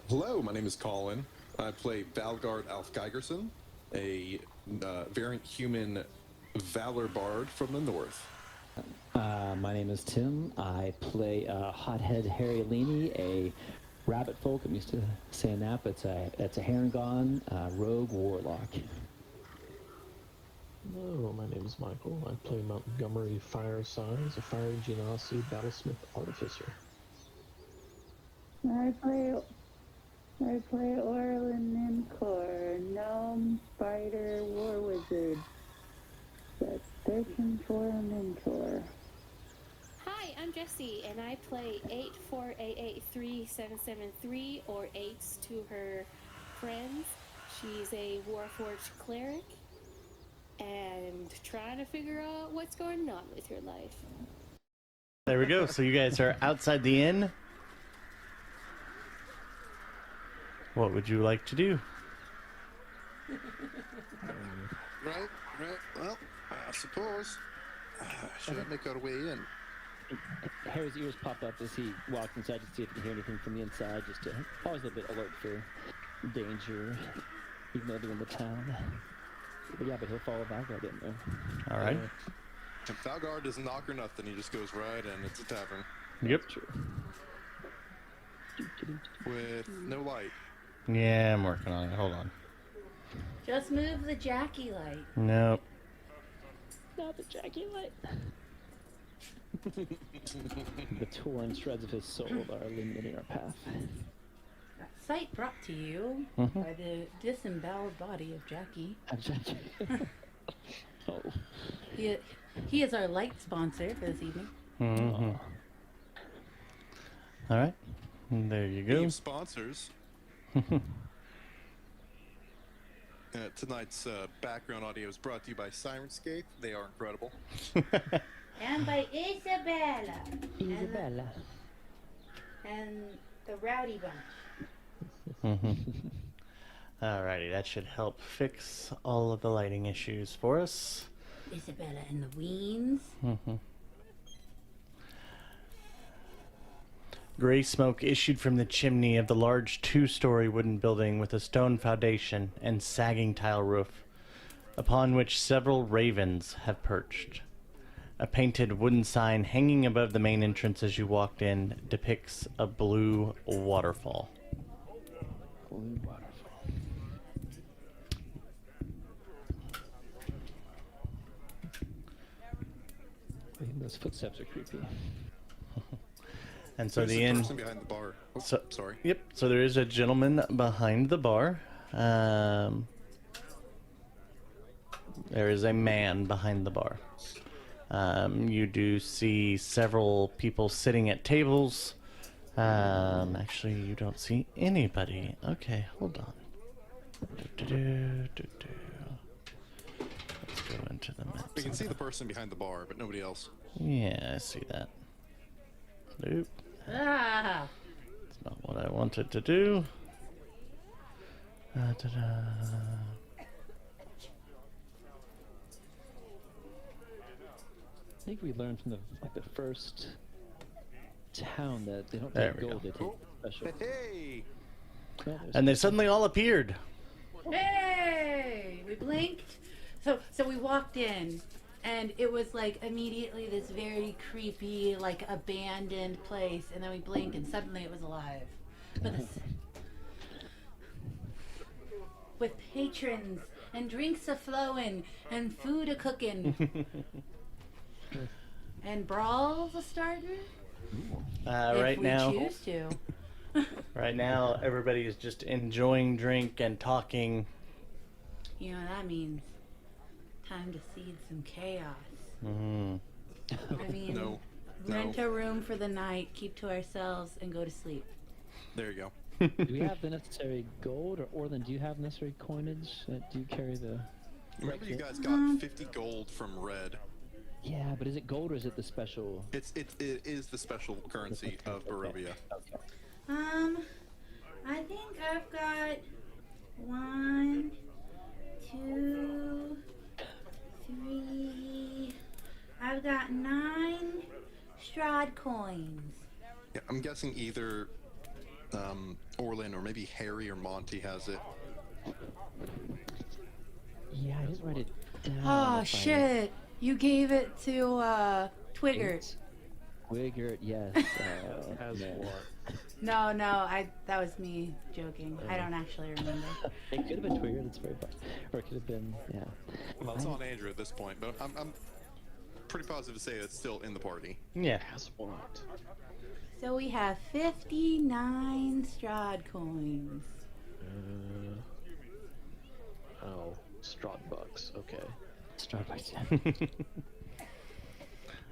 Hello, my name is Colin. I play Valgard Alf Geigerson, a variant human valor bard from the north. My name is Tim. I play Hothead Harry Leany, a rabbit folk. I'm used to saying that, but it's a Harangon rogue warlock. Hello, my name is Michael. I play Montgomery Fireside, a Fire Genasi Battlesmith Artificer. I play Orlin Nincor, gnome fighter war wizard. That's searching for a mentor. Hi, I'm Jessie, and I play 848837773, or 8s to her friends. She's a Warforged cleric, and trying to figure out what's going on with her life. There we go. So you guys are outside the inn. What would you like to do? Right. Well, I suppose. Should I make our way in? Harry's ears pop up as he walks inside to see if he can hear anything from the inside, just to always a bit alert for danger, even though they're in the town. But yeah, but he'll follow Valgard in there. All right. If Valgard doesn't knock or nothing, he just goes right in. It's a tavern. Yep. True. With no light. Yeah, I'm working on it. Hold on. Just move the Jackie light. Nope. Not the Jackie light. The torn shreds of his soul are illuminating our path. Sight brought to you by the disemboweled body of Jackie. Jackie. Oh. He is our light sponsor for this evening. Mm-hmm. All right. There you go. Team sponsors. Tonight's background audio is brought to you by Syrinscape. They are incredible. And by Isabella. Isabella. And the Rowdy Bunch. Alrighty, that should help fix all of the lighting issues for us. Isabella and the Weens. Gray smoke issued from the chimney of the large two-story wooden building with a stone foundation and sagging tile roof, upon which several ravens have perched. A painted wooden sign hanging above the main entrance as you walked in depicts a blue waterfall. Blue waterfall. Those footsteps are creepy. And so There's the a inn. person behind the bar. Oh, So, sorry. Yep. So there is a gentleman behind the bar. There is a man behind the bar. You do see several people sitting at tables. Actually, you don't see anybody. Okay, hold on. Let's go into the map. We can see the person behind the bar, but nobody else. Yeah, I see that. Nope. Ah! That's not what I wanted to do. I think we learned from the first town that they don't There take we gold, go. they take special. Hey! Oh, And they suddenly all appeared. Hey! We blinked. So we walked in, and it was like immediately this very creepy, like abandoned place, and then we blinked, and suddenly it was alive. With patrons and drinks a flowing and food a cooking. And brawls a starting. Right now, choose to. right now, everybody is just enjoying drink and talking. You know what that means? Time to seed some chaos. Mm. I mean, No. rent a room for the night, keep to ourselves, and go to sleep. There you go. Do we have the necessary gold, or Orlin, do you have necessary coinage? Do you carry the... Remember you guys got 50 gold from Red. Yeah, but is it gold or is it the special? It is the special currency of Barovia. Okay. I think I've got 1, 2, 3. I've got 9 Strahd coins. Yeah, I'm guessing either Orlin or maybe Harry or Monty has it. Yeah, I didn't write it down. Oh, if I- shit. You gave it to, Twiggert. Wiggert, yes. As yeah. what? No, that was me joking. I don't actually remember. It could have been Twigger, that's very fun. Or it could have been, yeah. Well, it's on Andrew at this point, but I'm pretty positive to say it's still in the party. Yeah. As what? So we have 59 Strahd coins. Oh, Strahd bucks. Okay. Starbucks.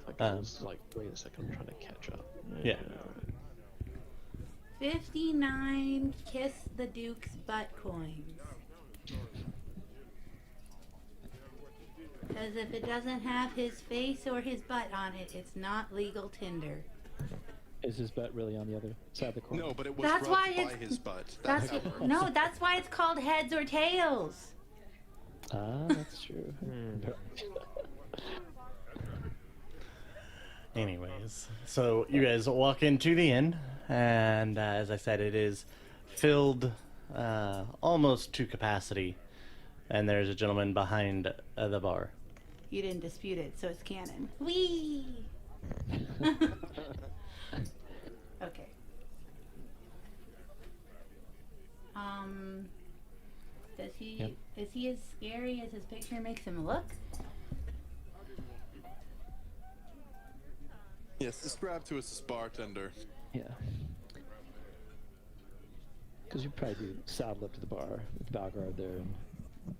Like, I was like, wait a second, I'm trying to catch up. Yeah. 59 Kiss the Duke's butt coins. Because if it doesn't have his face or his butt on it, it's not legal Tinder. Is his butt really on the other side of the coin? No, but it was That's rubbed why by it's- his butt. That's how it works. no, that's why it's called heads or tails. Ah, that's true. Anyways, so you guys walk into the inn, and as I said, it is filled almost to capacity, and there's a gentleman behind the bar. You didn't dispute it, so it's canon. Whee! Okay. Does he? Yep. Is he as scary as his picture makes him look? Yes, describe to us as bartender. Yeah. Because you probably do saddle up to the bar with Valgard there. And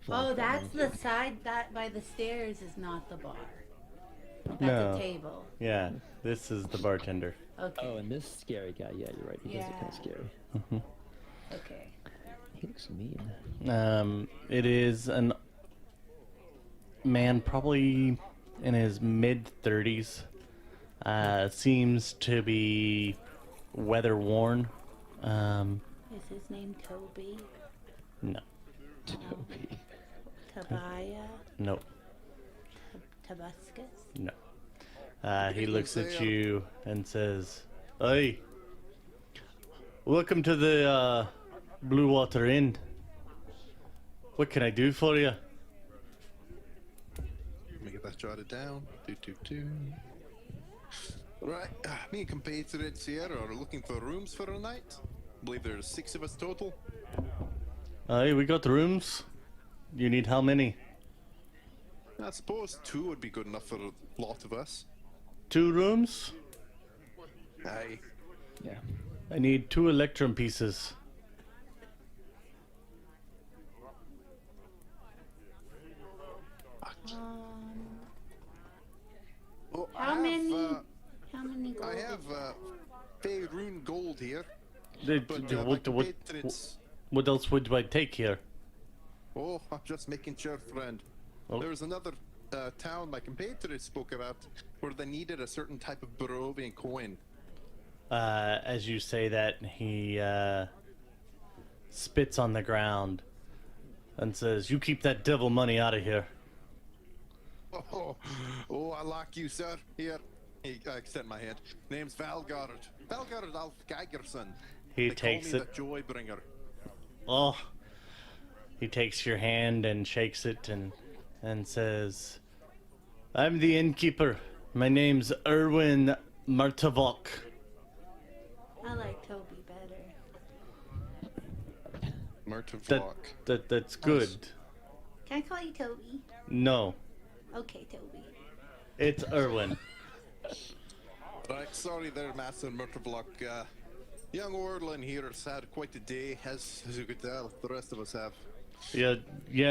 Oh, that's the side that by the stairs is not the bar. That's No. a table. Yeah, this is the bartender. Okay. Oh, and this scary guy, yeah, you're right. He does look kind Yeah. of scary. Okay. He looks mean. It is an man probably in his mid-30s. Seems to be weather worn. Is his name Toby? No. Toby. Tabaya? Nope. Tabuscus? No. He looks at you and says, "Hey, welcome to the Blue Water Inn. What can I do for you?" Let me get that jotted down. Right, me and compatriots here are looking for rooms for a night. I believe there's 6 of us total. Aye, we got rooms. You need how many? I suppose 2 would be good enough for a lot of us. 2 rooms? Aye. Yeah. I need 2 electrum pieces. Oh, How many gold? I have Faerun gold here, What, but my what, compatriots... what else would I take here? Oh, I'm just making sure, friend. Oh. There was another town my compatriots spoke about where they needed a certain type of Barovian coin. As you say that, he spits on the ground and says, "You keep that devil money out of here." Oh, I like you, sir. Here, I extend my hand. Name's Valgard. Valgard Alfgeigerson. He They takes call me it. the Joybringer. Oh, he takes your hand and shakes it and says, "I'm the innkeeper. My name's Erwin Martavok." I like Toby better. Martavok. That's good. Can I call you Toby? No, Okay, Toby. it's Erwin. Right, sorry there, Master Martavok. Young Orlin here has had quite a day, as you could tell. The rest of us have. Yeah,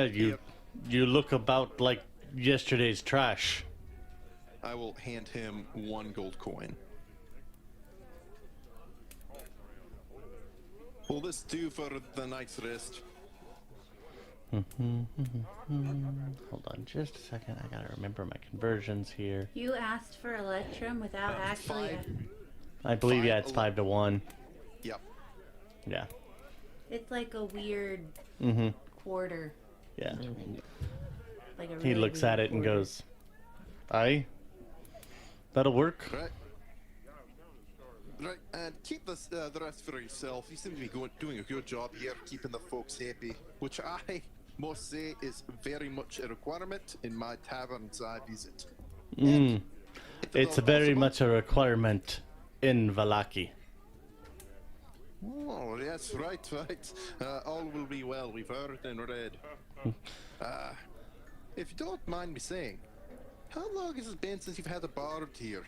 Yep. you look about like yesterday's trash. I will hand him 1 gold coin. Will this do for the night's rest? Hold on just a second. I gotta remember my conversions here. You asked for Electrum without actually. 5. I believe, yeah, it's 5 5 to 1. Yep. Yeah. It's like a weird Mm-hmm. quarter. Yeah. Like a He really looks weird at it and quarter. goes, "Aye, that'll work." Right. Right, and keep this, the rest for yourself. You seem to be doing a good job here, keeping the folks happy, which I must say is very much a requirement in my taverns I visit. And if at It's all very possible- much a requirement in Valaki. Oh, yes, right. All will be well, we've heard and read. If you don't mind me saying, how long has it been since you've had a bard here?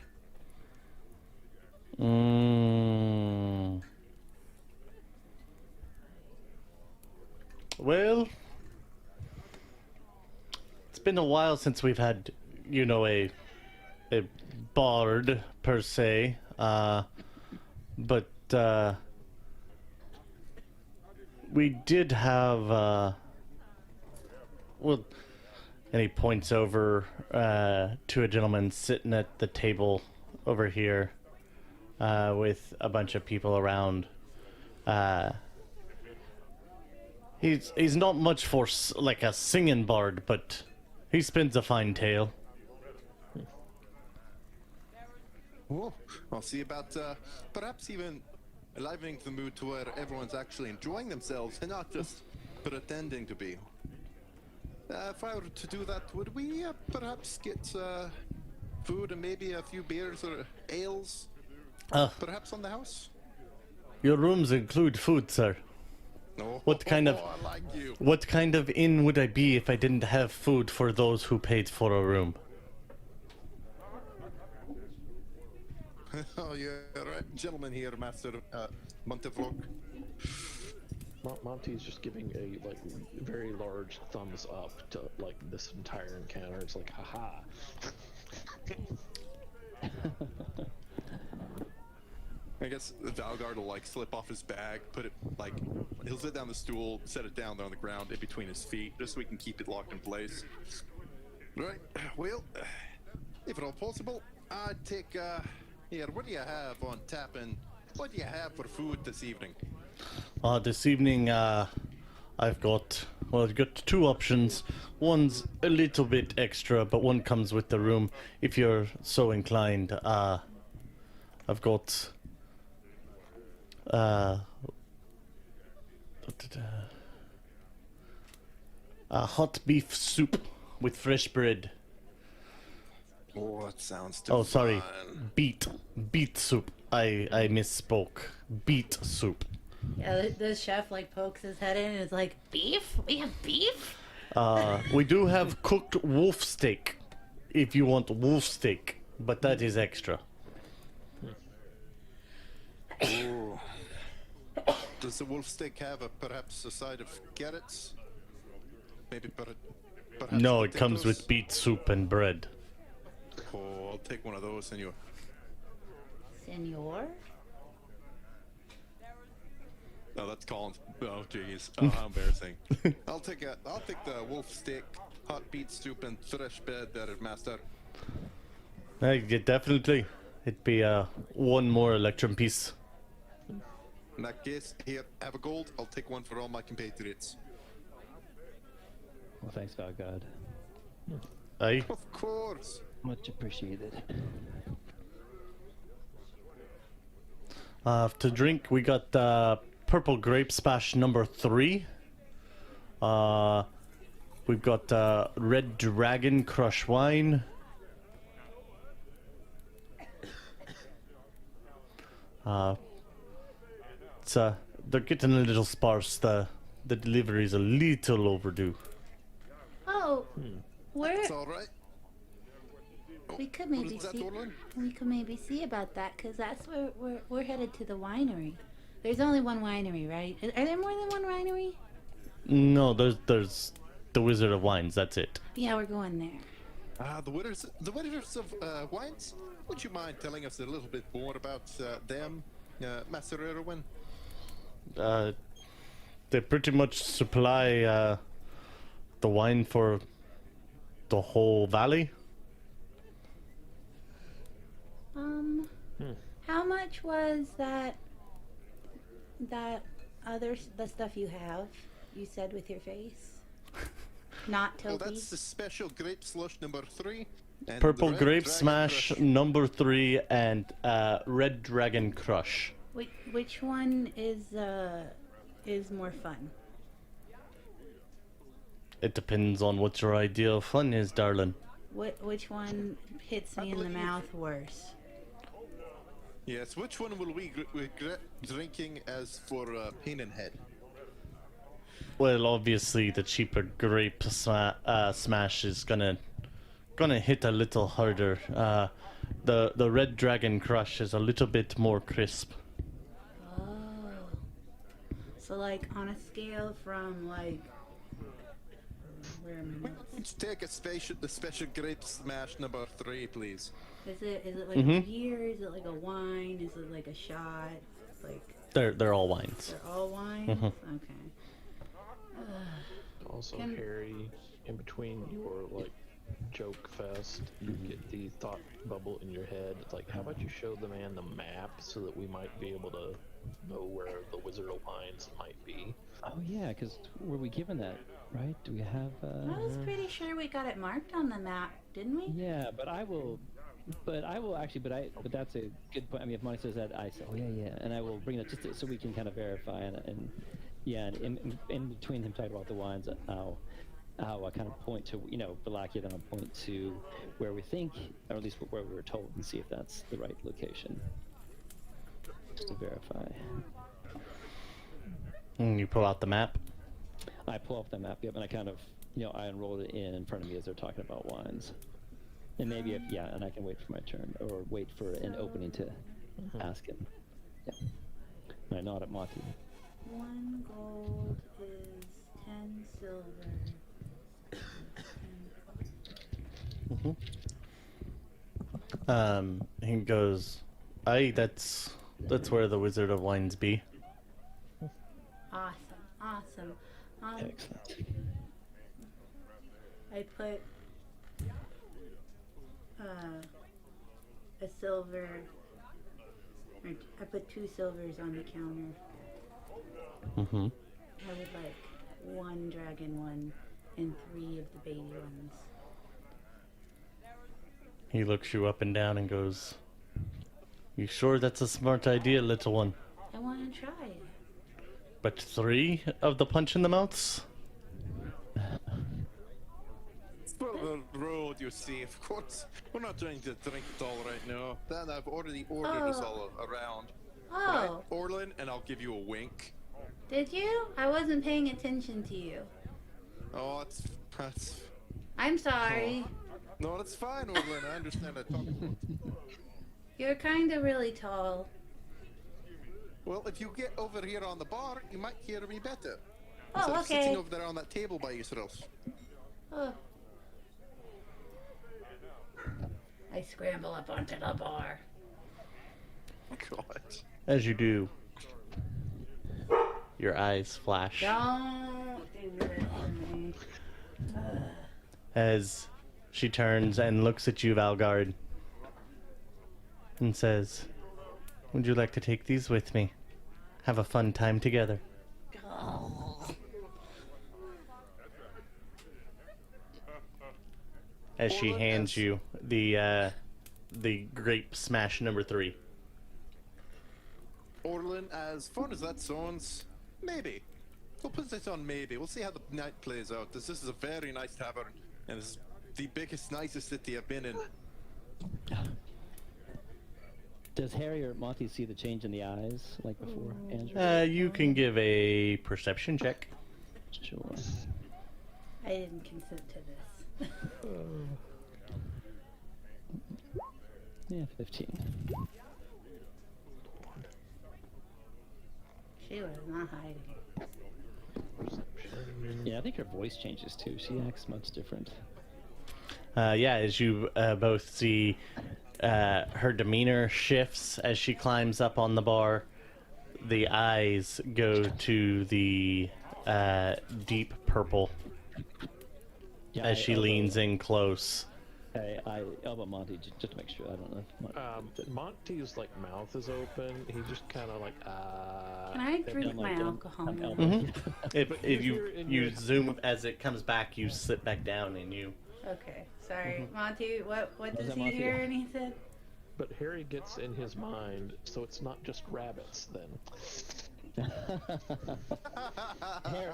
Well, it's been a while since we've had, you know, a bard per se. But we did have well, and he points over to a gentleman sitting at the table over here with a bunch of people around. He's not much for like a singing bard, but he spins a fine tale. Oh, I'll see about perhaps even livening the mood to where everyone's actually enjoying themselves and not just pretending to be. If I were to do that, would we perhaps get food and maybe a few beers or ales? Perhaps on the house? Your rooms include food, sir. Oh, What kind of- I like you. What kind of inn would I be if I didn't have food for those who paid for a room? Oh, you're right, gentleman here, Master Montevlog. Monty's just giving a like very large thumbs up to like this entire encounter. It's like, haha. I guess Valgard will like slip off his bag, put it like he'll sit down the stool, set it down there on the ground in between his feet, just so we can keep it locked in place. Right. Well, if at all possible, I'd take here. What do you have on tap, and what do you have for food this evening? This evening, I've got two options. One's a little bit extra, but one comes with the room, if you're so inclined. I've got a hot beef soup with fresh bread. Oh, it sounds Oh, sorry, divine. beet soup. I misspoke. Beet soup. Yeah, the chef like pokes his head in and is like, beef? We have beef? We do have cooked wolf steak, if you want wolf steak, but that is extra. Oh. Does the wolf steak have perhaps a side of carrots? Maybe perhaps No, it comes potatoes? with beet soup and bread. Oh, I'll take one of those, senor. Senor? Oh, that's Collins. Oh, jeez. Oh, how embarrassing. I'll take the wolf steak, hot beet soup, and fresh bread there, master. Yeah, definitely. It'd be one more electrum piece. In that case, here, have a gold. I'll take one for all my compatriots. Well, thanks, God. Aye. Of course. Much appreciated. To drink, we got purple grape splash number 3. We've got red dragon crush wine. It's they're getting a little sparse. The delivery's a little overdue. Oh, It's all right. we could What maybe was that, see. Orlin? We could maybe see about that, because that's where we're headed to the winery. There's only one winery, right? Are there more than one winery? No, there's the Wizard of Wines. That's it. Yeah, we're going there. The winners of wines. Would you mind telling us a little bit more about them, Master Erwin? They pretty much supply the wine for the whole valley. How much was the stuff you have? You said with your face. Not Well, Toby. that's the special grape slush number 3. And Purple Red Grape Dragon Smash Crush. number 3 and Red Dragon Crush. Which one is more fun? It depends on what your idea of fun is, darling. Which one hits me in the mouth worse? Yes, which one will we regret drinking as for pain in head? Well, obviously the cheaper grape smash is gonna hit a little harder. The Red Dragon Crush is a little bit more crisp. Oh. So like on a scale from like where am I? Let's take the special grape smash number 3, please. Is it like a beer? Is it like a wine? Is it like a shot? Like They're all wines. they're all wines? Mhm. Okay. Also, Can- Harry, in between your like joke fest, you get the thought bubble in your head. It's like, how about you show the man the map so that we might be able to know where the Wizard of Wines might be? Oh yeah, because were we given that, right? Do we have? I was pretty sure we got it marked on the map, didn't we? Yeah, but I will actually. But that's a good point. I mean, if Monty says that, I say, oh yeah, and I will bring that just so we can kind of verify and in between him talking about the wines, I'll kind of point to Valakia, then I'll point to where we think, or at least where we were told, and see if that's the right location, just to verify. You pull out the map. I pull off the map, yep, and I kind of, I unroll it in front of me as they're talking about wines. And maybe and I can wait for my turn, or wait for an opening to ask him. Yeah. And I nod at Monty. 1 gold is 10 silver. He goes, aye, that's where the Wizard of Wines be. Awesome. Excellent. I put a silver. I put 2 silvers on the counter. Mm-hmm. I would like 1 dragon one and 3 of the baby ones. He looks you up and down and goes, you sure that's a smart idea, little one? I want to try it. But 3 of the punch in the mouths? For the road, you see, of course. We're not trying to drink it all right now. Then I've already ordered us all around. Right, Oh, Orlin, and I'll give you a wink. did you? I wasn't paying attention to you. Oh, that's I'm sorry. no, that's fine, Orlin. I understand. I talk about. You're kind of really tall. Well, if you get over here on the bar, you might hear me better. Oh, Instead of okay. sitting over there on that table by yourself. Oh. I scramble up onto the bar. God. As you do, your eyes flash Don't do this to me. as she turns and looks at you, Valgard, and says, would you like to take these with me? Have a fun time together. As she Orlin hands has- you the grape smash number 3. Orlin, as fun as that sounds, maybe. We'll put this on maybe. We'll see how the night plays out. This is a very nice tavern, and this is the biggest, nicest city I've been in. Does Harry or Monty see the change in the eyes like before, Andrew? You can give a perception check. Sure. I didn't consent to this. Yeah, 15. She was not hiding. Yeah, I think her voice changes too. She acts much different. Yeah, as you both see, her demeanor shifts as she climbs up on the bar. The eyes go to the deep purple Yeah, as she leans in close. I elbow Monty just to make sure. I don't know. If Monty's like mouth is open. He just kind of like Can I drink I'm my like, alcohol? elbow. If you're you in your- zoom as it comes back, you sit back down and you Okay, sorry, Monty. What Was does that he Monty? hear? And he said, But Harry gets in his mind, so it's not just rabbits then. Harry,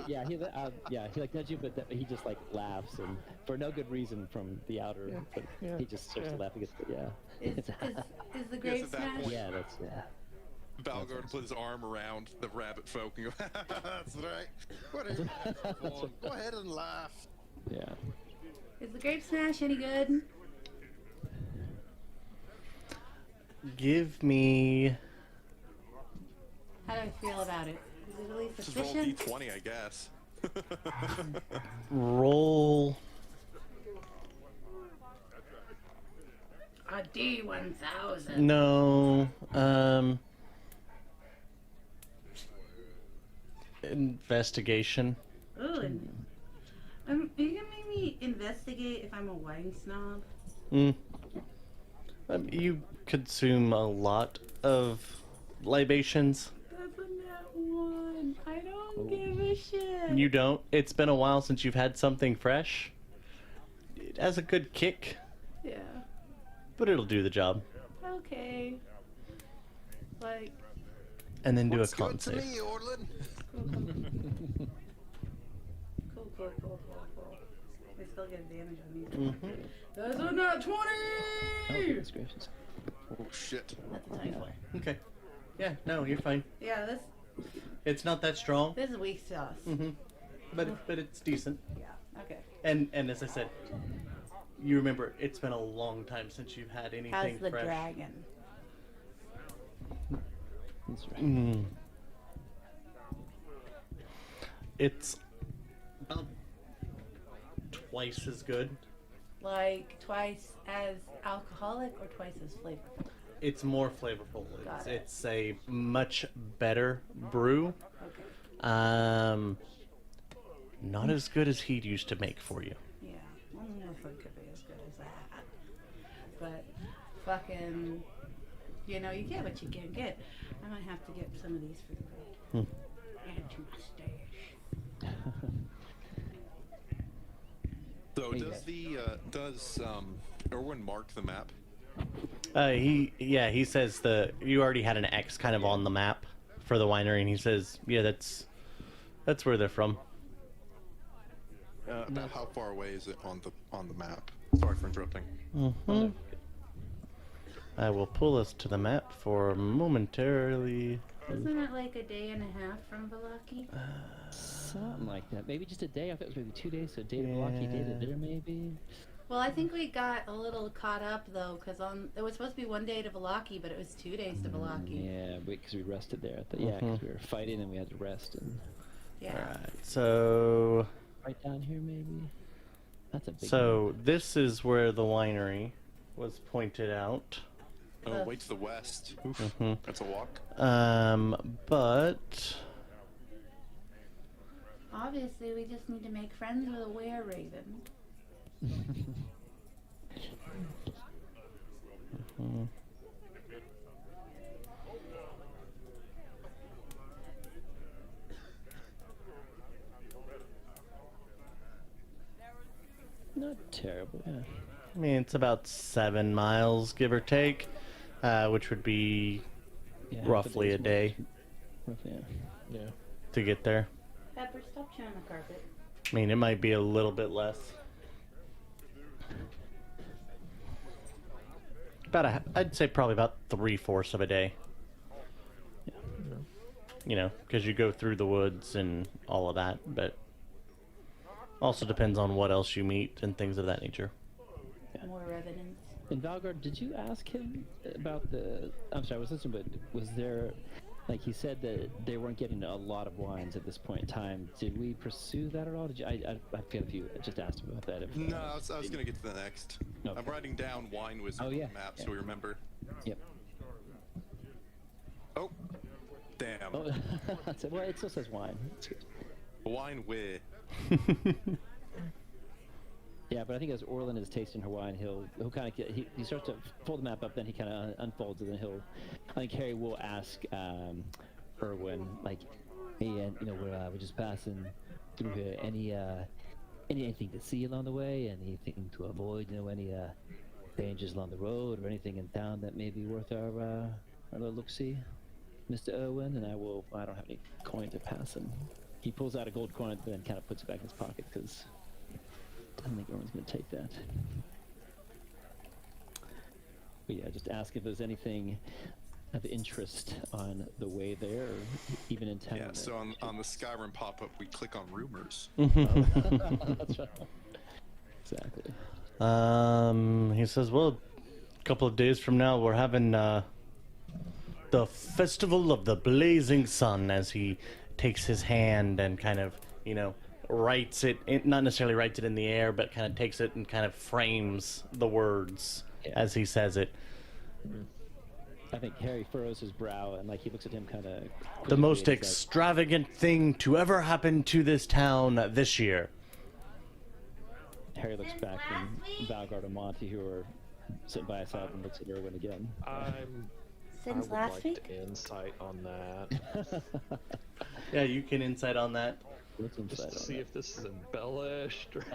yeah, he like nudges you, but he just like laughs and for no good reason from the outer. But he just starts to laugh against it. Yeah. "Is the great at that smash?" point- Yeah, that's yeah. Balgard put his arm around the rabbit folk and go, that's right. What are you for? Go ahead and laugh. Yeah. Is the grape smash any good? Give me. How do I feel about it? Is it really Just roll sufficient? d20, I guess. Roll. A D1000. No. Investigation. Ooh, and, are you gonna make me investigate if I'm a wine snob? Mm. You consume a lot of libations. That's a nat one. I don't give a shit. You don't. It's been a while since you've had something fresh. It has a good kick, Yeah. but it'll do the job. Okay. Like, And then do What's a con good to save. me, Orlin? cool. We still get advantage on these. Mhm. That's a nat 20! Oh, goodness gracious. Oh, shit. That's a 24. Okay. Yeah, no, you're fine. Yeah, this It's not that strong, is weak sauce. but it's decent. Yeah, okay. And as I said, you remember it's been a long time since you've had anything How's the fresh. dragon? That's right. Mm. It's about twice as good. Like twice as alcoholic or twice as flavorful? It's more flavorful. Got it. It's a much better brew. Okay. Not as good as he used to make for you. Yeah, I don't know if it could be as good as that. But fucking, you know, you get what you can get. I might have to get some of these for the road. Add to my stash. So Yeah. does Erwin mark the map? He says you already had an X kind of on the map for the winery, and he says, yeah, that's where they're from. About how far away is it on the map? Sorry for interrupting. Mm-hmm. I will pull us to the map for momentarily. Isn't it like a day and a half from Valaki? Something like that. Maybe just a day. I thought it was maybe 2 days. So a day to Milwaukee, day to there, maybe. Well, I think we got a little caught up though, because it was supposed to be 1 day to Valaki, but it was 2 days to Valaki. Yeah, because we rested there. Yeah, because we were fighting and we had to rest. And Yeah. Alright, so right down here, maybe. That's a big. so this is where the winery was pointed out. Oh, way to the west. Oof, Mhm. that's a walk. But Obviously, we just need to make friends with a were raven. Not terrible. Yeah. I mean, it's about 7 miles, give or take, which would be Yeah, roughly a day Roughly, yeah. Yeah. to get there. Pepper, stop chewing the carpet. I mean, it might be a little bit less. I'd say probably about 3/4 of a day. You know, because you go through the woods and all of that, but also depends on what else you meet and things of that nature. More revenants. And Valgard, did you ask him about the? I'm sorry, I was listening, but was there? Like he said that they weren't getting a lot of wines at this point in time. Did we pursue that at all? Did you? I feel if you just asked him about that. If, No, I was going to get to the next. Okay. I'm writing down wine wizard Oh, yeah, on the map, yeah. so we remember. Yep. Oh, damn. Oh, well, it still says wine. It's good. Wine wi. Yeah, but I think as Orlin is tasting her wine, he'll kind of he starts to fold the map up, then he kind of unfolds it, and I think Harry will ask Erwin like, hey, we're just passing through here. anything to see along the way, anything to avoid, any dangers along the road or anything in town that may be worth our little look-see, Mr. Irwin? And I don't have any coin to pass him. He pulls out a gold coin and then kind of puts it back in his pocket because I don't think Irwin's going to take that. But yeah, just ask if there's anything of interest on the way there, or even in town. Yeah, so on the Skyrim pop-up, we click on rumors. That's right. Exactly. He says, well, a couple of days from now, we're having the Festival of the Blazing Sun, as he takes his hand and kind of, writes it, not necessarily writes it in the air, but kind of takes it and kind of frames the words as he says it. I think Harry furrows his brow and he looks at him kind of. The most extravagant thing to ever happen to this town this year. Harry looks back and Valgard and Monty, who are sitting by his side, and looks at Irwin again. I Since would last like week? to insight on that. Yeah, you can insight on that. What's Just inside to on see that? if this is embellished. Or...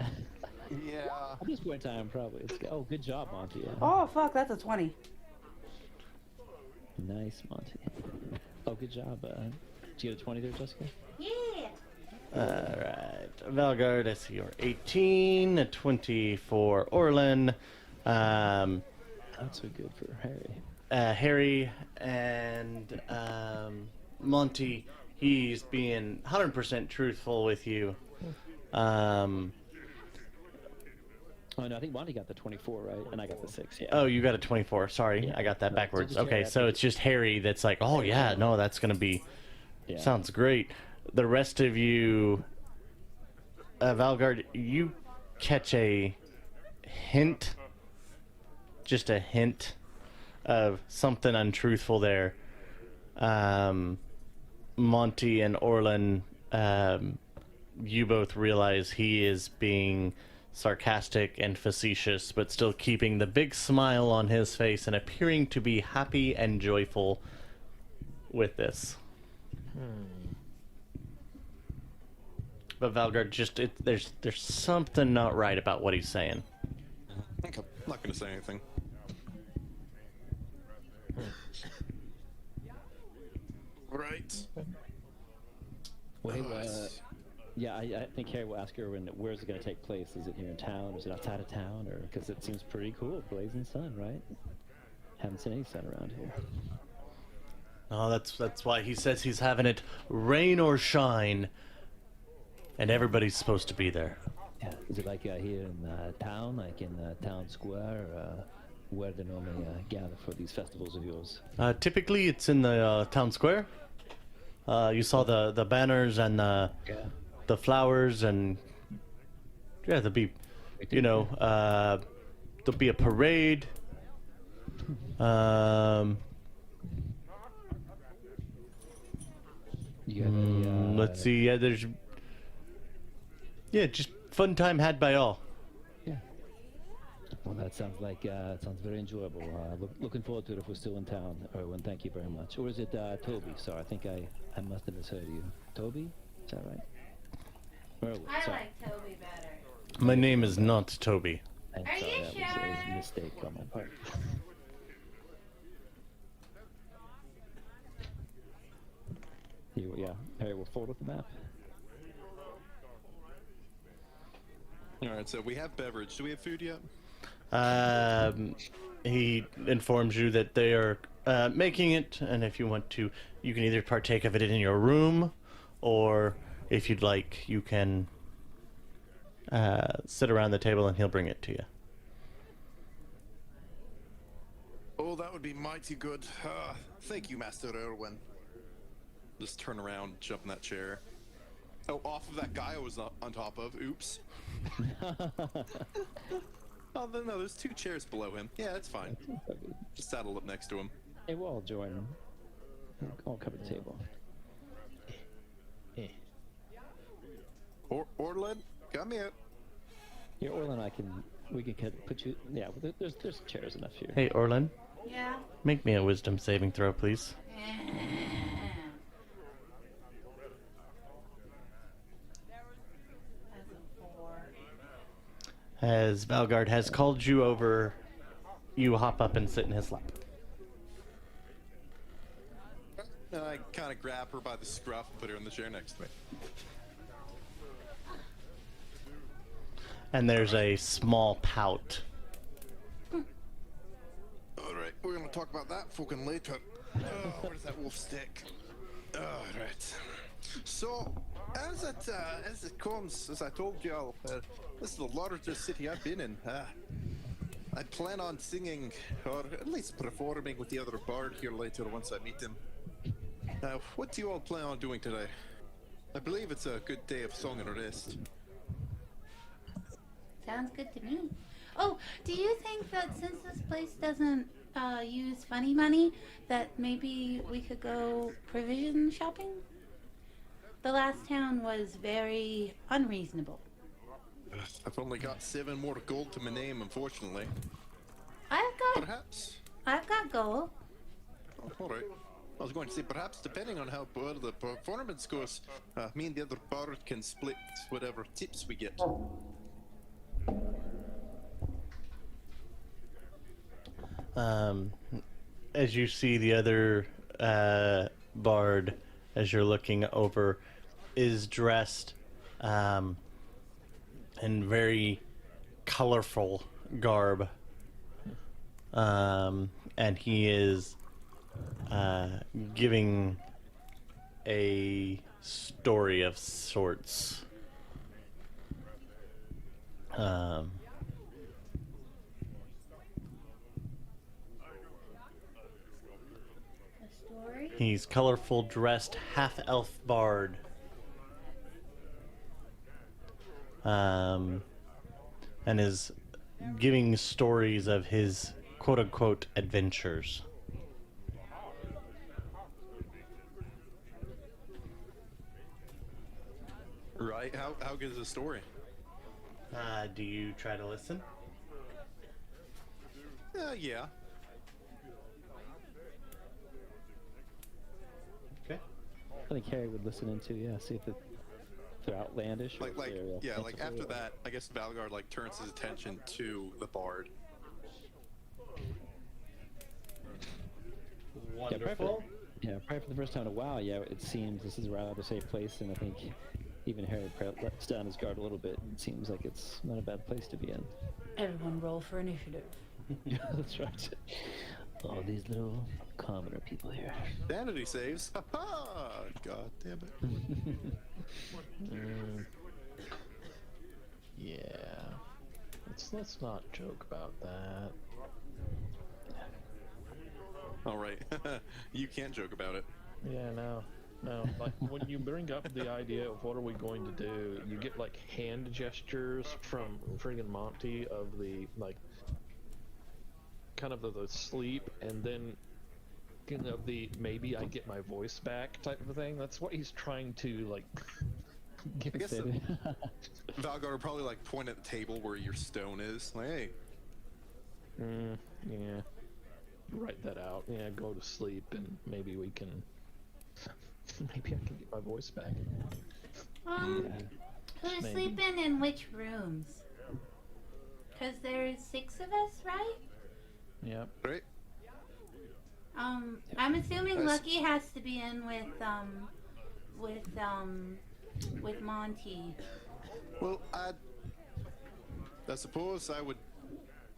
Yeah. At this point in time, probably. Oh, good job, Monty. Yeah. Oh, fuck, that's a 20. Nice, Monty. Oh, good job. Did you get a 20 there, Jessica? Yeah. Alright. Valgard, I see you're 18, a 20 for Orlin. Not so good for Harry. Harry and Monty, he's being 100% truthful with you. Oh, no, I think Monty got the 24, right? And I got the 6, yeah. Oh, you got a 24. Sorry, Yeah. I got that No, backwards. so just Okay, Harry, so it's just Harry that's like, oh yeah, no, that's gonna be, Yeah. sounds great. The rest of you, Valgard, you catch a hint, just a hint of something untruthful there. Monty and Orlin, you both realize he is being sarcastic and facetious, but still keeping the big smile on his face and appearing to be happy and joyful with this. But Valgard, just there's something not right about what he's saying. Okay, I'm not going to say anything. Right. Well, hey, Nice. yeah, I think Harry will ask Irwin, where's it going to take place? Is it here in town? Or is it outside of town? Or because it seems pretty cool, blazing sun, right? Haven't seen any sun around here. Oh, that's why he says he's having it rain or shine, and everybody's supposed to be there. Yeah, is it like here in town, like in town square, where they normally gather for these festivals of yours? Typically, it's in the town square. You saw the banners and the flowers, and yeah, there'll be, there'll be a parade. You got any, Let's see. Yeah, just fun time had by all. Yeah. Well, that sounds like it sounds very enjoyable. Looking forward to it if we're still in town. Erwin, thank you very much. Or is it Toby? Sorry, I think I must have misheard you. Toby? Is that right? Erwin, I sorry. like Toby better. My name is not Toby. I'm Are sorry, you that was sure? a mistake on my part. Yeah, Harry will forward with the map. All right, so we have beverage. Do we have food yet? He informs you that they are making it, and if you want to, you can either partake of it in your room, or if you'd like, you can sit around the table and he'll bring it to you. Oh, that would be mighty good. Thank you, Master Irwin. Just turn around, jump in that chair. Oh, off of that guy I was on top of. Oops. Oh, no, there's 2 chairs below him. Yeah, that's fine. Just saddle up next to him. Hey, we'll all join him. We'll all come to the table. Orlin, come here. Here, Orlin, we can put you. Yeah, well, there's chairs enough here. Hey, Orlin, Yeah. make me a wisdom saving throw, please. That's a 4. As Valgard has called you over, you hop up and sit in his lap. And I kind of grab her by the scruff and put her in the chair next to me. And there's a small pout. Alright, we're gonna talk about that fucking later. Oh, where's that wolf stick? Alright. So, as it comes, as I told y'all, this is the largest city I've been in. I plan on singing, or at least performing with the other bard here later once I meet him. What do you all plan on doing today? I believe it's a good day of song and rest. Sounds good to me. Oh, do you think that since this place doesn't use funny money, that maybe we could go provision shopping? The last town was very unreasonable. I've only got 7 more gold to my name, unfortunately. Perhaps. I've got gold. Oh, all right. I was going to say, perhaps depending on how well the performance goes, me and the other bard can split whatever tips we get. As you see the other bard, as you're looking over, is dressed in very colorful garb. And he is giving a story of sorts. A story? He's colorful dressed half-elf bard. And is giving stories of his quote-unquote adventures. Right? How good is the story? Do you try to listen? Yeah. Okay. I think Harry would listen into, see if they're outlandish. Or Like if they're, like after that, I guess Valgard like turns his attention to the bard. Wonderful. Probably for the first time in a while, it seems this is a rather safe place, and I think even Harry lets down his guard a little bit. It seems like it's not a bad place to be in. Everyone roll for initiative. Yeah, that's right. All these little commoner people here. Sanity saves. Ha ha! God damn it. Yeah. Let's not joke about that. All right. You can't joke about it. Yeah, no. Like when you bring up the idea of what are we going to do, you get like hand gestures from friggin' Monty of the like kind of the sleep, and then the maybe I get my voice back type of thing. That's what he's trying to like get. I guess Valgard would probably like point at the table where your stone is. Like, hey. Yeah. Write that out. Yeah, go to sleep, and maybe we can. Maybe I can get my voice back. Who's Maybe. sleeping in which rooms? Because there's 6 of us, right? Yep. Right? I'm assuming Nice. Lucky has to be in with Monty. Well, I suppose I would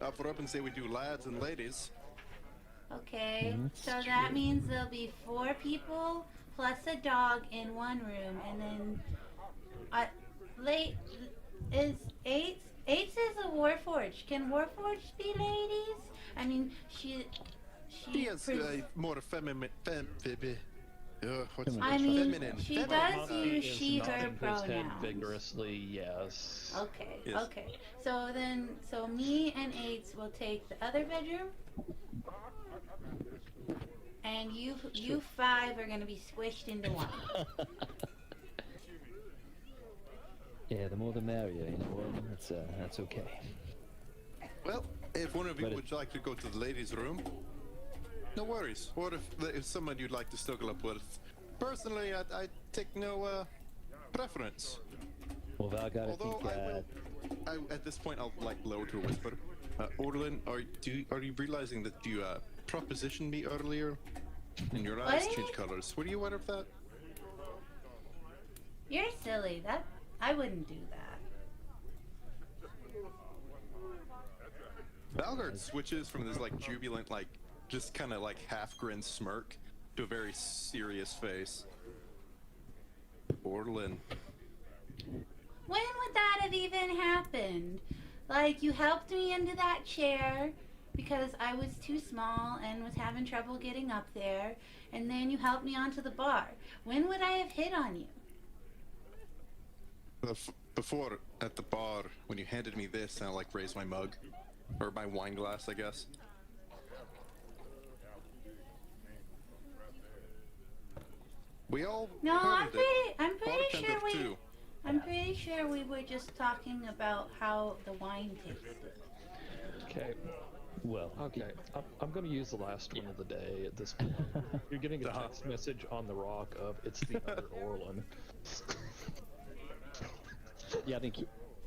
offer up and say we do lads and ladies. Okay, so that means there'll be 4 people plus a dog in one room, and then Eights is a Warforged. Can Warforged be ladies? I mean, she He has more feminine. What's I mean, feminine? she feminine. does use she, her His head pronouns. vigorously, yes. Okay, Yes. okay. So me and Eights will take the other bedroom, and you 5 are gonna be squished into one. Yeah, the more the merrier, you know. That's okay. Well, if one of you But would like to go to the ladies' room, no worries. Or if there's someone you'd like to snuggle up with. Personally, I take no preference. Well, Valgard, Although at this point, I'll like lower to a whisper. Orlin, are you realizing that you propositioned me earlier, and your eyes What? change colors? Were you aware of that? You're silly. That I wouldn't do that. Valgard switches from this like jubilant, like just kind of like half grin smirk to a very serious face. Orlin. When would that have even happened? Like, you helped me into that chair because I was too small and was having trouble getting up there, and then you helped me onto the bar. When would I have hit on you? Before, at the bar, when you handed me this, and I like raised my mug. Or my wine glass, I guess. We all No, I'm heard it. pretty sure Bartender we. too. I'm pretty sure we were just talking about how the wine tasted. Okay. Well, Okay. I'm going to use the last one of the day at this point. You're getting a text message on the rock of it's the other Orlin. yeah, I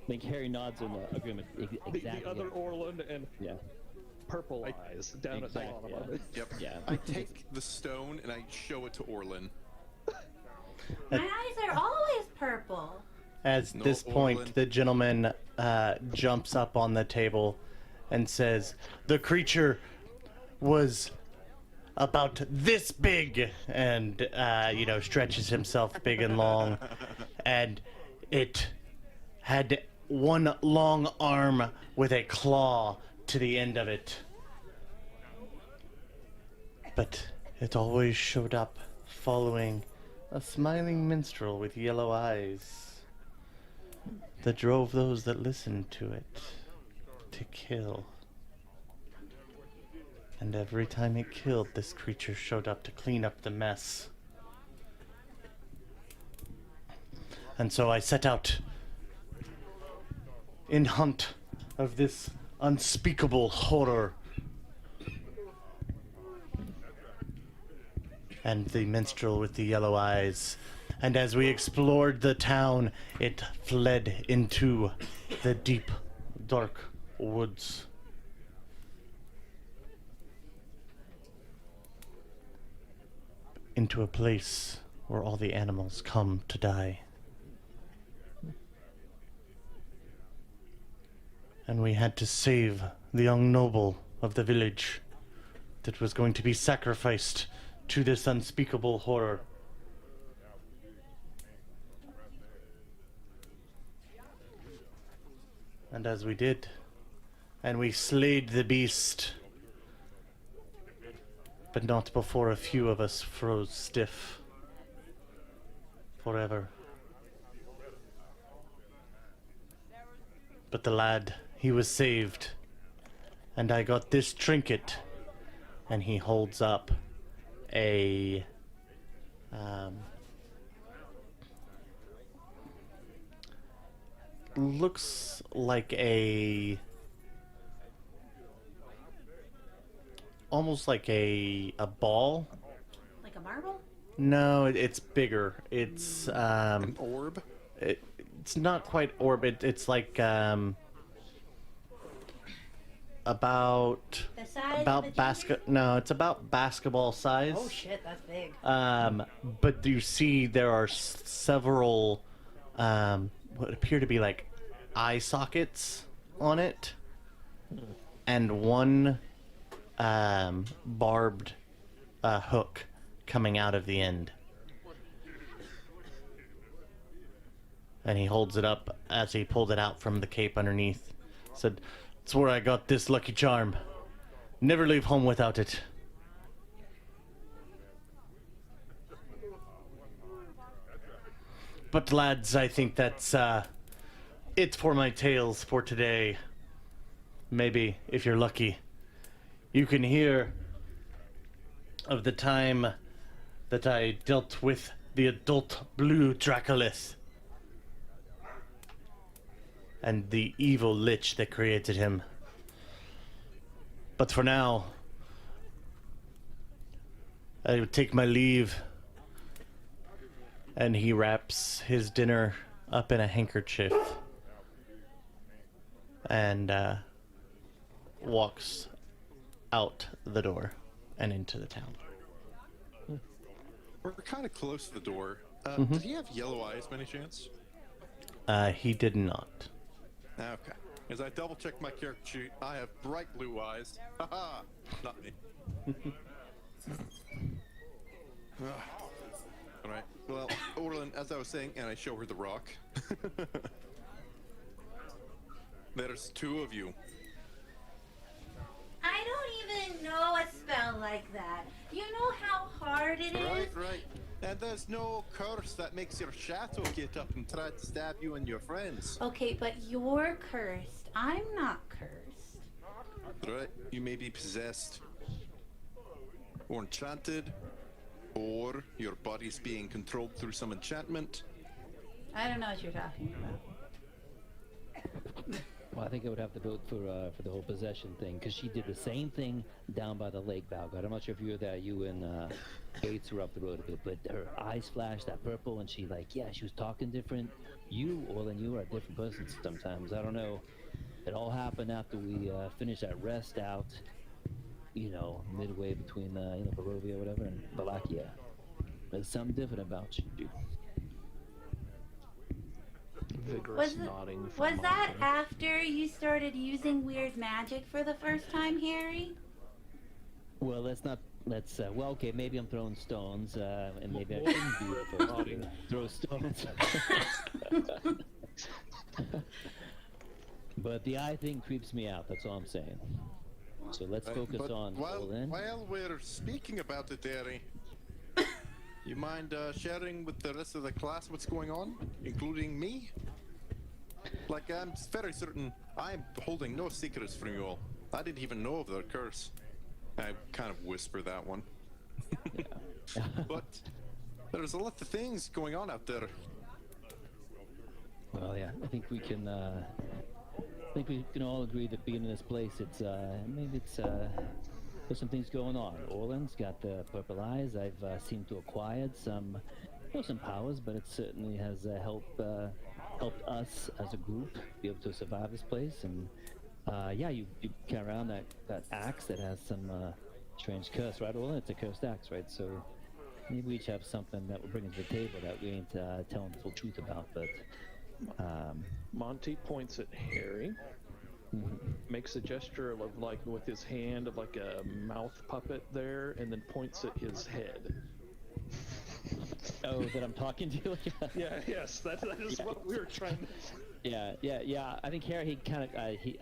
think Harry nods in agreement. Exactly. The other Orlin and Yeah. purple eyes down at the Exactly, bottom of it. Yep. Yeah. I take the stone and I show it to Orlin. My eyes are always purple. At No, this point, Orlin. the gentleman jumps up on the table and says, "The creature was about this big," and stretches himself big and long, and it had one long arm with a claw to the end of it. But it always showed up following a smiling minstrel with yellow eyes that drove those that listened to it to kill. And every time it killed, this creature showed up to clean up the mess. And so I set out in hunt of this unspeakable horror. And the minstrel with the yellow eyes. And as we explored the town, it fled into the deep, dark woods. Into a place where all the animals come to die. And we had to save the young noble of the village that was going to be sacrificed to this unspeakable horror. And as we did, and we slayed the beast, but not before a few of us froze stiff forever. But the lad, he was saved, and I got this trinket, and he holds up a looks like almost like a ball. Like a marble? No, it's bigger. It's An orb? it's not quite orb. It's like about The size about of a basket. No, it's about basketball size. Oh shit, that's big. But you see there are several what appear to be like eye sockets on it, and one barbed hook coming out of the end. And he holds it up as he pulled it out from the cape underneath. Said, "It's where I got this lucky charm. Never leave home without it." But lads, I think that's it for my tales for today. Maybe, if you're lucky, you can hear of the time that I dealt with the adult blue Dracolith and the evil lich that created him. But for now, I would take my leave. And he wraps his dinner up in a handkerchief and walks out the door and into the town. We're kind of close to the door. Did he have yellow eyes by any chance? He did not. Okay. As I double check my character sheet, I have bright blue eyes. Haha! Not me. Alright. Well, Orlin, as I was saying, and I show her the rock. There's two of you. I don't even know a spell like that. You know how hard it is? Right. And there's no curse that makes your shadow get up and try to stab you and your friends. Okay, but you're cursed. I'm not cursed. Right? You may be possessed, or enchanted, or your body's being controlled through some enchantment. I don't know what you're talking about. Well, I think I would have to vote for the whole possession thing, because she did the same thing down by the lake, Valgard. I'm not sure if you were there. You and Gates were up the road a bit, but her eyes flashed that purple, and she she was talking different. You, Orlin, you are a different person sometimes. I don't know. It all happened after we finished that rest out, midway between Barovia or whatever and Valakia. There's something different about you. Vigorous nodding. Was that after you started using weird magic for the first time, Harry? Well, okay, maybe I'm throwing stones, and maybe I shouldn't be the first to throw stones. But the eye thing creeps me out, that's all I'm saying. So let's focus on Orlin. While we're speaking about it, Harry, you mind sharing with the rest of the class what's going on, including me? Like, I'm very certain I'm holding no secrets from you all. I didn't even know of the curse. I kind of whisper that one. But there's a lot of things going on out there. Well, yeah, I think we can all agree that being in this place, there's some things going on. Orlin's got the purple eyes. I've seemed to acquired some powers, but it certainly has helped us as a group be able to survive this place. And you carry around that axe that has some strange curse, right, Orlin? It's a cursed axe, right? So maybe we each have something that we're bringing to the table that we ain't telling the full truth about, but... Monty points at Harry, makes a gesture of with his hand of like a mouth puppet there, and then points at his head. Oh, that I'm talking to you? Yes, that is what we were trying to... Yeah. I think Harry, he kind of, he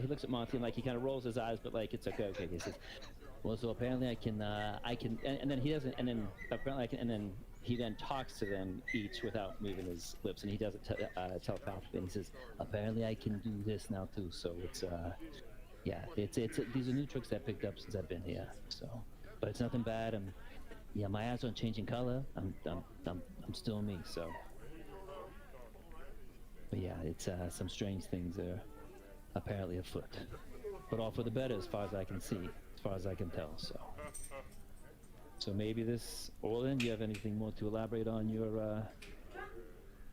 looks at Monty and he kind of rolls his eyes, but it's okay. He says, well, so apparently I can, and then he doesn't, and then apparently I can, and then he then talks to them each without moving his lips, and he does it telepathically. And he says, "Apparently, I can do this now too." So it's these are new tricks I picked up since I've been here. So, but it's nothing bad. My eyes aren't changing color. I'm still me. So, but yeah, it's some strange things are apparently afoot, but all for the better as far as I can see, as far as I can tell. So maybe this, Orlin, do you have anything more to elaborate on your,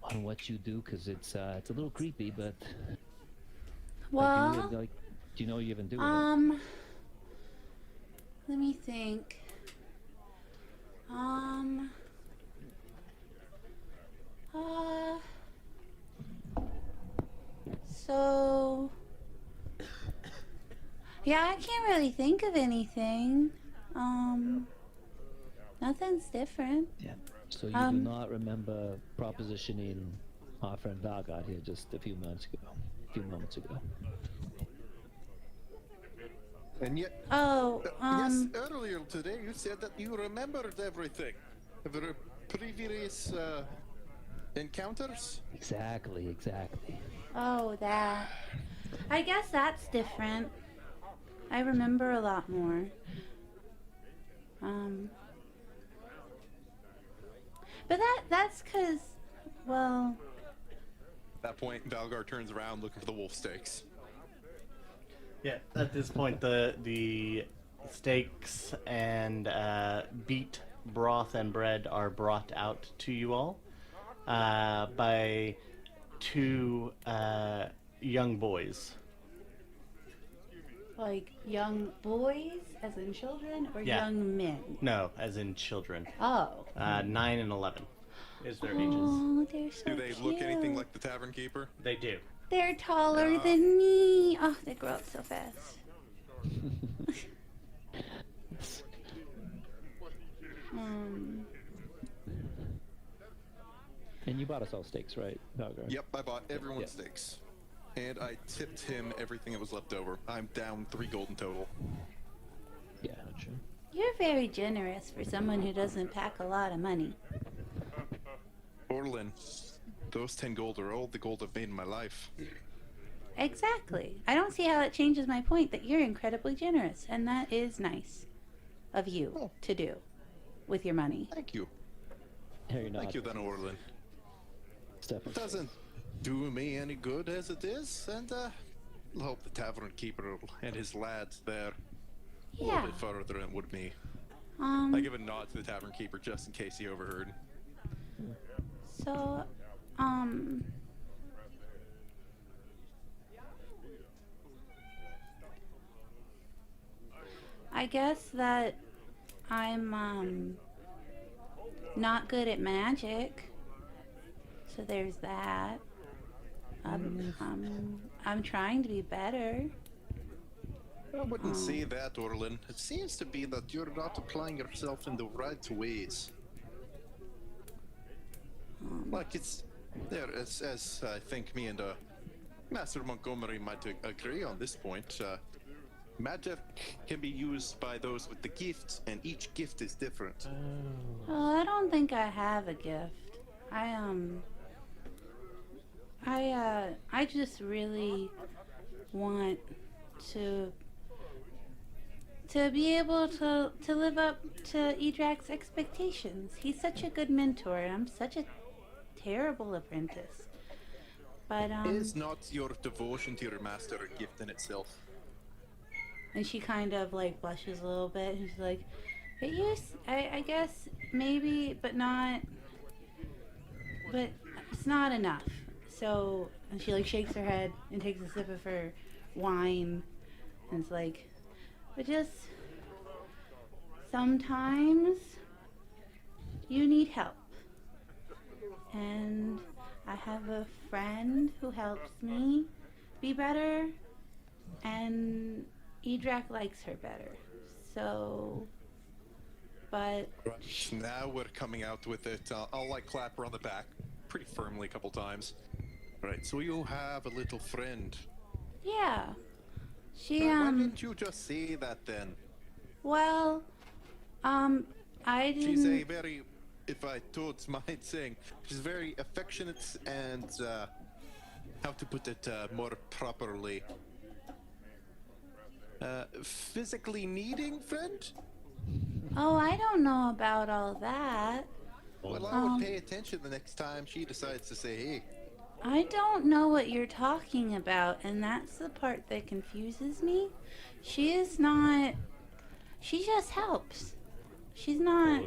on what you do? Because it's a little creepy, but... Well... do you know what you've been doing? Let me think. So... Yeah, I can't really think of anything. Nothing's different. Yeah. So you do not remember propositioning our friend Valgard here just a few moments ago. And yet, yes, earlier today you said that you remembered everything. The previous encounters? Exactly. Oh, that. I guess that's different. I remember a lot more. But that's because, well... At that point, Valgar turns around looking for the wolf steaks. Yeah, at this point, the steaks and beet broth and bread are brought out to you all by two young boys Like young boys, as in children, or Yeah. young men? No, as in children. Oh. 9 and 11 is their ages. Oh, they're so Do they cute. look anything like the tavern keeper? They do. They're taller than me. Oh, they grow up so fast. And you bought us all steaks, right, Valgar? Yep, I bought everyone Yep. steaks. And I tipped him everything that was left over. I'm down 3 gold in total. Yeah. Gotcha. You're very generous for someone who doesn't pack a lot of money. Orlin, those 10 gold are all the gold I've made in my life. Exactly. I don't see how it changes my point that you're incredibly generous, and that is nice of you Oh. to do with your money. Thank you. Harry nods. Thank you then, Orlin. Stefan. Doesn't do me any good as it is, and I'll hope the tavern keeper and his lads there a little Yeah. bit further than would me. I Um. give a nod to the tavern keeper just in case he overheard. So, I guess that I'm not good at magic. So there's that. I'm trying to be better. I wouldn't say that, Orlin. It seems to be that you're not applying yourself in the right ways. Like it's there, as I think me and Master Montgomery might agree on this point. Magic can be used by those with the gift, and each gift is different. Oh, I don't think I have a gift. I just really want to be able to live up to Edrak's expectations. He's such a good mentor, and I'm such a terrible apprentice. But Is not your devotion to your master a gift in itself? and she kind of like blushes a little bit, and she's like, "But I guess maybe, but not. But it's not enough." So, and she like shakes her head and takes a sip of her wine, and it's like, but just sometimes you need help. And I have a friend who helps me be better, and Edrak likes her better. So, but Right. Now we're coming out with it. I'll like clap her on the back pretty firmly a couple times. Right, so you have a little friend. yeah, she Why didn't you just say that then? well, I didn't. She's a very, if I don't mind saying, she's very affectionate and, how to put it more properly, physically needing friend? Oh, I don't know about all that. Well, I would pay attention the next time she decides to say, hey. I don't know what you're talking about, and that's the part that confuses me. She is not. She just helps. She's not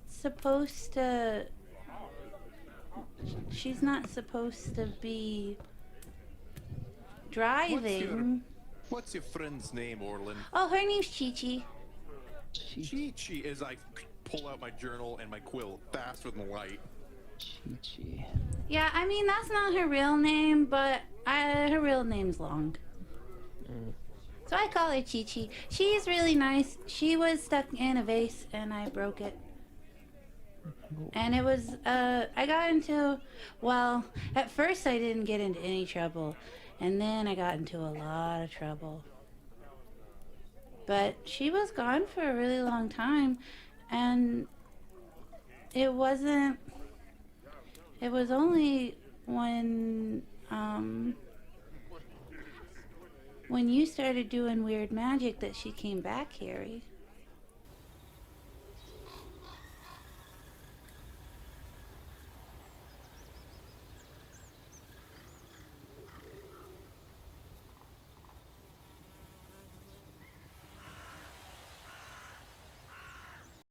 supposed to. She's not supposed to be driving. What's your friend's name, Orlin? Oh, her name's Chi-Chi. Chi-Chi, as I pull out my journal and my quill faster than light. Chi-Chi. Yeah, I mean, that's not her real name, but her real name's long. So I call her Chi-Chi. She's really nice. She was stuck in a vase, and I broke it. And it was, I got into, well, at first I didn't get into any trouble. And then I got into a lot of trouble. But she was gone for a really long time. And it wasn't, it was only when you started doing weird magic that she came back, Harry.